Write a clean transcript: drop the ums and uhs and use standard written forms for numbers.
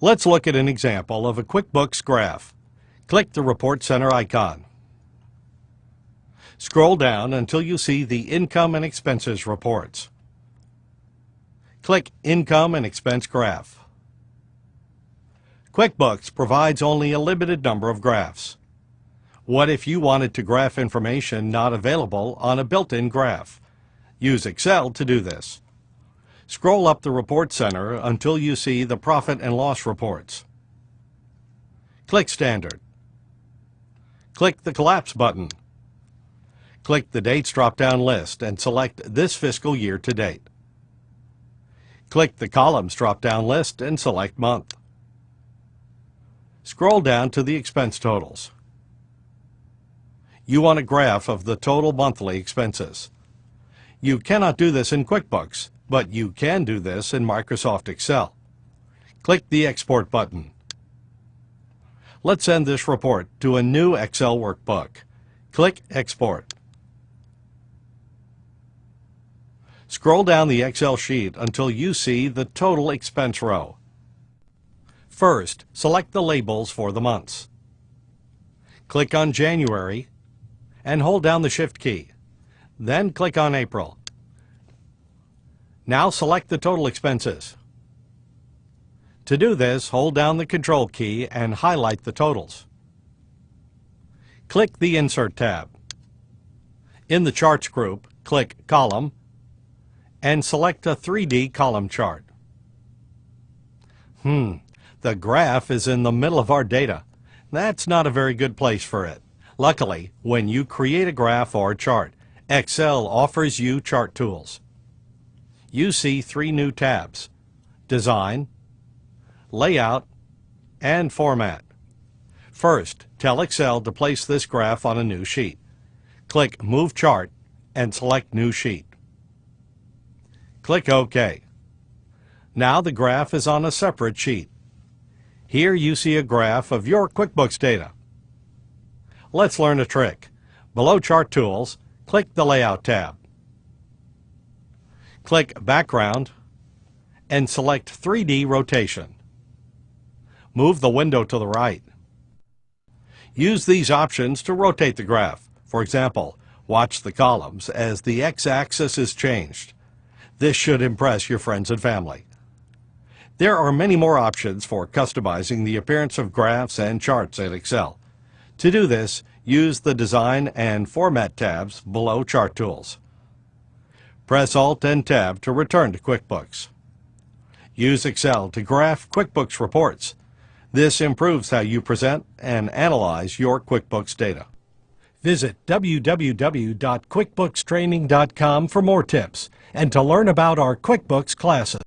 Let's look at an example of a QuickBooks graph. Click the Report Center icon. Scroll down until you see the Income and Expenses reports. Click Income and Expense Graph. QuickBooks provides only a limited number of graphs. What if you wanted to graph information not available on a built-in graph? Use Excel to do this. Scroll up the Report Center until you see the Profit and Loss reports. Click Standard. Click the Collapse button. Click the Dates drop-down list and select this fiscal year to date. Click the Columns drop-down list and select Month. Scroll down to the expense totals. You want a graph of the total monthly expenses. You cannot do this in QuickBooks, but you can do this in Microsoft Excel. Click the Export button. Let's send this report to a new Excel workbook. Click Export. Scroll down the Excel sheet until you see the total expense row. First, select the labels for the months. Click on January and hold down the Shift key. Then click on April. Now select the total expenses. To do this, hold down the Control key and highlight the totals. Click the Insert tab. In the Charts group, click Column and select a 3D column chart. The graph is in the middle of our data. That's not a very good place for it. Luckily, when you create a graph or chart, Excel offers you chart tools. You see 3 new tabs: Design, Layout, and Format. First, tell Excel to place this graph on a new sheet. Click Move Chart and select New Sheet. Click OK. Now the graph is on a separate sheet. Here you see a graph of your QuickBooks data. Let's learn a trick. Below Chart Tools, click the Layout tab. Click Background and select 3D Rotation. Move the window to the right. Use these options to rotate the graph. For example, watch the columns as the x-axis is changed. This should impress your friends and family. There are many more options for customizing the appearance of graphs and charts in Excel. To do this, use the Design and Format tabs below Chart Tools. Press Alt and Tab to return to QuickBooks. Use Excel to graph QuickBooks reports. This improves how you present and analyze your QuickBooks data. Visit www.quickbookstraining.com for more tips and to learn about our QuickBooks classes.